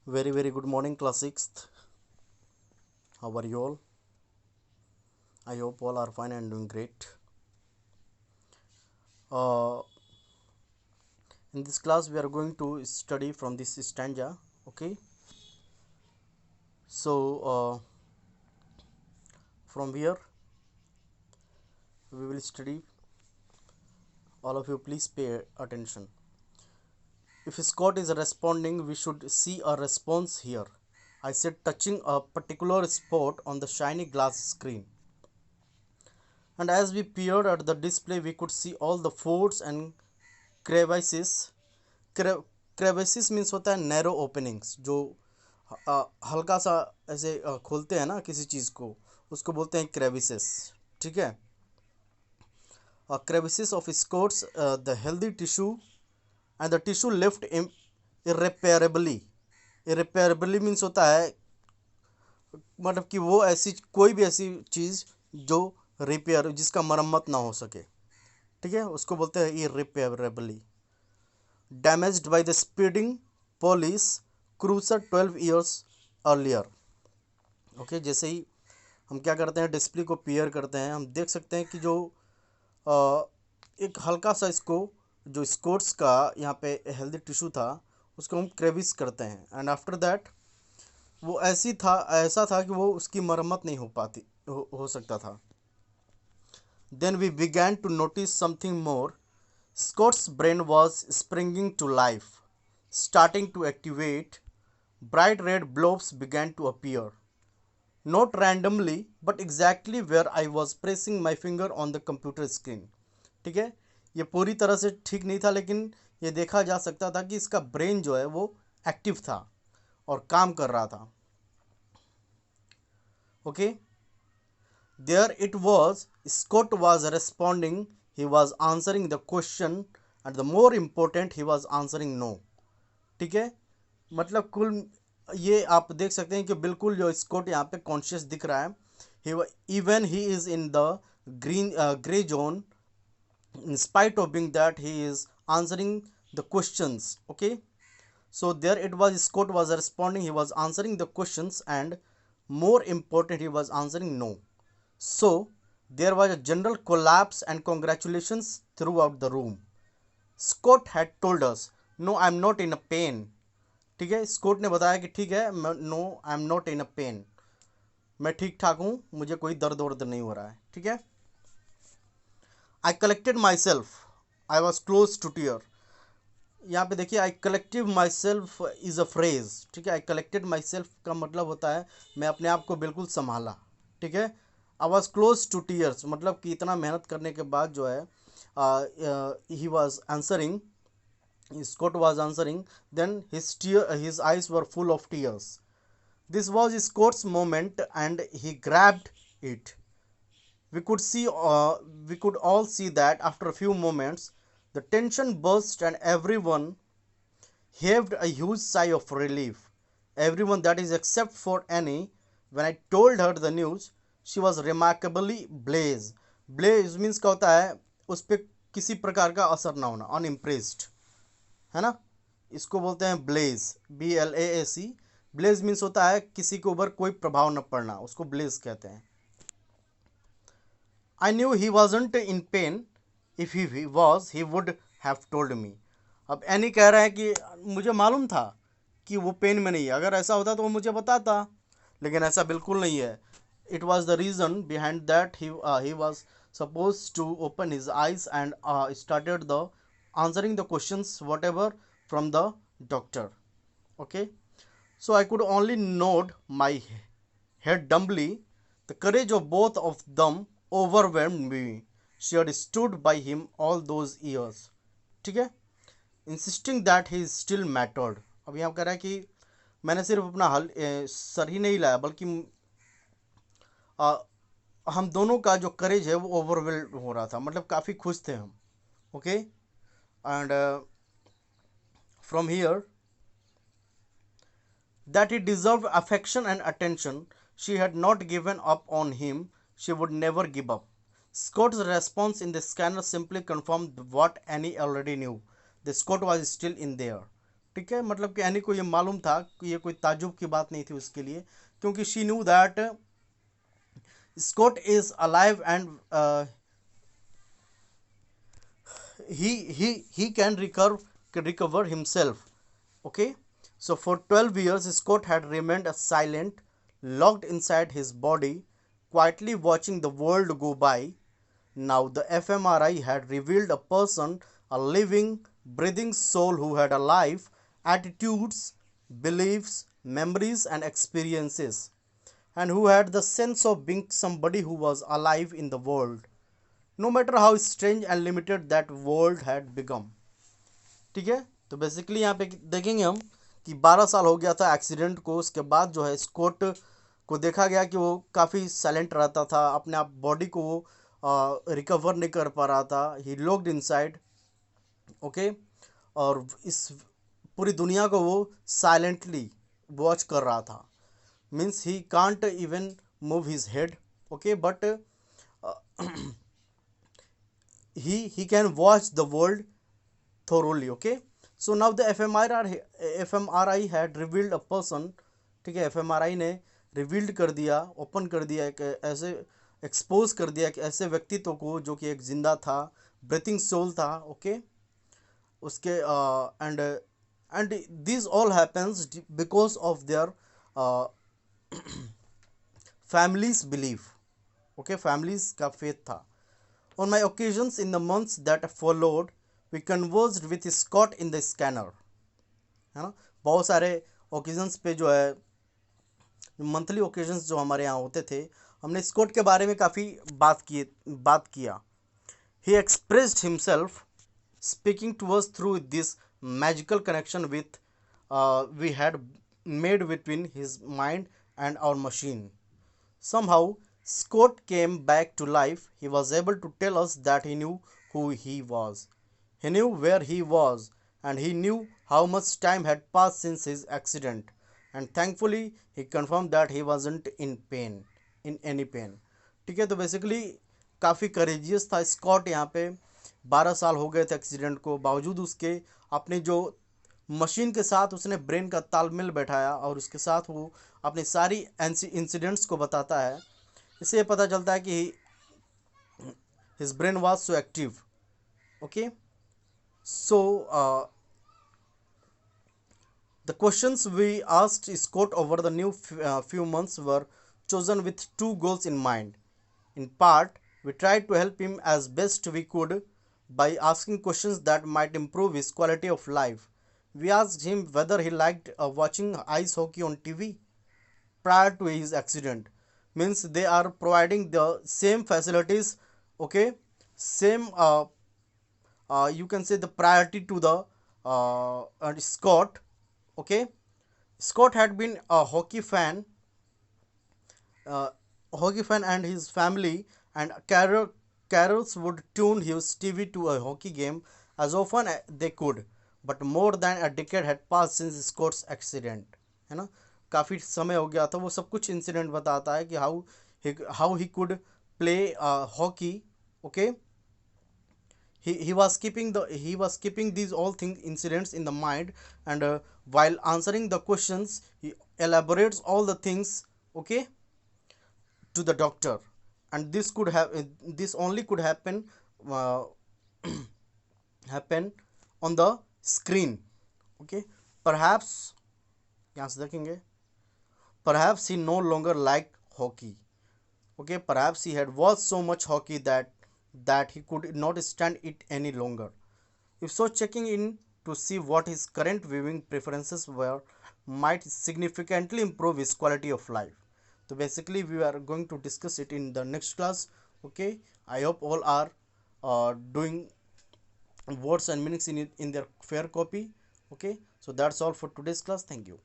Very good morning, class 6th. How are you all? I hope all are fine and doing great. Uh, in this class, we are going to study from this stanza. Okay, so from here we will study. All of you, please pay attention. If Scott is responding, we should see a response here. I said, touching a particular spot on the shiny glass screen. And as we peered at the display, we could see all the folds and crevices. Crevices means होता है narrow openings जो हल्का सा ऐसे खोलते हैं ना किसी चीज़ को, उसको बोलते हैं क्रेविसेस. ठीक है. Crevices of scots the healthy tissue and the tissue left irreparably. Irreparably means होता है मतलब कि वो ऐसी कोई भी ऐसी चीज़ जो रिपेयर जिसका मरम्मत ना हो सके. ठीक है, उसको बोलते हैं इरिपेरेबली. damaged by the speeding police cruiser 12 years earlier. Okay, जैसे ही हम क्या करते हैं, डिस्प्ले को पेयर करते हैं, हम देख सकते हैं कि जो एक हल्का सा इसको जो स्कोट्स का यहाँ पे हेल्दी टिश्यू था उसको हम क्रेविस करते हैं. एंड आफ्टर दैट वो ऐसा था कि वो उसकी मरम्मत नहीं हो पाती हो सकता था. Then we began to notice something more. Scott's brain was springing to life, starting to activate. Bright red blobs began to appear. Not randomly, but exactly where I was pressing my finger on the computer screen. ठीक है, ये पूरी तरह से ठीक नहीं था, लेकिन ये देखा जा सकता था कि इसका ब्रेन जो है वो एक्टिव था और काम कर रहा था. Okay, there it was. Scott was responding. He was answering the question, and the more important, he was answering no. ठीक है, मतलब कुल ये आप देख सकते हैं कि बिल्कुल जो स्कॉट यहाँ पे कॉन्शियस दिख रहा है. Even he is in the grey zone. In spite of being that, he is answering the questions. Okay, so there it was. Scott was responding. He was answering the questions, and more important, he was answering no. So there was a general collapse and congratulations throughout the room. Scott had told us, no, I am not in a pain. ठीक है, Scott ने बताया कि ठीक है, no I am not in a pain, मैं ठीक ठाक हूँ, मुझे कोई दर्द वर्द नहीं हो रहा है. ठीक है. I collected myself. I was close to tear. यहाँ पे देखिए, I collective myself is a phrase. ठीक है, आई कलेक्टेड माई सेल्फ का मतलब होता है मैं अपने आप को बिल्कुल संभाला. ठीक है. I was close to tears मतलब कि इतना मेहनत करने के बाद जो है he was answering. Scott was answering. Then his eyes were full of tears. This was Scott's moment, and he grabbed it. We could see, we could all see that after a few moments, the tension burst, and everyone heaved a huge sigh of relief. Everyone, that is, except for Annie. When I told her the news, she was remarkably blaze. Blaze means क्या होता है, उस पर किसी प्रकार का असर ना होना, अनइम्प्रेस्ड, है ना. इसको बोलते हैं ब्लेज, BLAAC. ब्लेज मीन्स होता है किसी के ऊपर कोई प्रभाव न पड़ना, उसको ब्लेज कहते हैं. I knew he wasn't in pen. If he was he would have told me. अब एनी कह रहा है कि मुझे मालूम था कि वो पेन में नहीं है, अगर ऐसा होता तो वो मुझे बताता, लेकिन ऐसा बिल्कुल नहीं है. It was the reason behind that he was supposed to open his eyes and started the answering the questions whatever from the doctor. Okay, so I could only nod my head dumbly. The courage of both of them overwhelmed me. She had stood by him all those years. ठीक है, insisting that he still mattered. अब यहाँ कह रहा है कि मैंने सिर्फ अपना सर ही नहीं लाया, बल्कि हम दोनों का जो करेज है वो ओवरवेल्ड हो रहा था, मतलब काफ़ी खुश थे हम. Okay, and from here that he deserved affection and attention. She had not given up on him. She would never give up. Scott's response in the scanner simply confirmed what Annie already knew. The Scott was still in there. ठीक है, मतलब कि any को ये मालूम था कि ये कोई ताजुब की बात नहीं थी उसके लिए, क्योंकि she knew that Scott is alive and he can recover himself. Okay, so for 12 years Scott had remained silent, locked inside his body, quietly watching the world go by. Now the fMRI had revealed a person, a living breathing soul who had a life, attitudes, beliefs, memories and experiences, and who had the sense of being somebody who was alive in the world, no matter how strange and limited that world had become. ठीक है, तो basically यहाँ पे देखेंगे हम कि 12 साल हो गया था एक्सीडेंट को, उसके बाद जो है स्कॉट को देखा गया कि वो काफ़ी साइलेंट रहता था, अपने आप बॉडी को वो रिकवर नहीं कर पा रहा था, ही लॉक्ड इनसाइड। ओके, और इस पूरी दुनिया को वो साइलेंटली वॉच कर रहा था, means he can't even move his head. Okay, but he can watch the world thoroughly. Okay, so now the fMRI had revealed a person। ठीक है, fMRI ने रिवील्ड कर दिया, ओपन कर दिया, एक ऐसे एक्सपोज कर दिया एक ऐसे व्यक्तित्व को जो कि एक जिंदा था, ब्रीथिंग सोल था। ओके, उसके and this all happens because of their families belief. Okay, families का फेथ था। On my occasions in the months that followed, we conversed with Scott in the scanner। है ना, बहुत सारे ओकेजन्स पे जो है, मंथली ओकेजन्स जो हमारे यहाँ होते थे, हमने स्कॉट के बारे में काफ़ी बात किया। He expressed himself, speaking to us through this magical connection we had made between his mind and our machine. Somehow, Scott came back to life. He was able to tell us that he knew who he was. He knew where he was, and he knew how much time had passed since his accident. And thankfully, he confirmed that he wasn't in any pain. ठीक है, तो basically काफ़ी courageous था Scott यहाँ पे। 12 साल हो गए थे एक्सीडेंट को, बावजूद उसके अपने जो मशीन के साथ उसने ब्रेन का तालमेल बैठाया और उसके साथ वो अपनी सारी इंसिडेंट्स को बताता है। इससे ये पता चलता है कि his brain was so active. Okay, so the questions we asked Scott over the new few months were chosen with two goals in mind. In part, we tried to help him as best we could by asking questions that might improve his quality of life. We asked him whether he liked watching ice hockey on TV prior to his accident, means they are providing the same facilities. Okay, same you can say the priority to the Scott. Okay, Scott had been a uh, hockey fan and his family and carols would tune his TV to a hockey game as often as they could, but more than a decade had passed since Scott's accident। है ना, काफ़ी समय हो गया था, वो सब कुछ इंसिडेंट बताता है कि how he could play hockey. Okay, he was keeping these all things incidents in the mind, and while answering the questions he elaborates all the things, okay, to the doctor, and this only could uh, happen on the screen। okay, perhaps यहाँ से देखेंगे, perhaps he no longer liked hockey। okay, perhaps he had watched so much hockey that he could not stand it any longer. If so, checking in to see what his current viewing preferences were might significantly improve his quality of life. So basically we are going to discuss it in the next class। okay, I hope all are doing words and meanings in their fair copy। okay, so that's all for today's class. Thank you.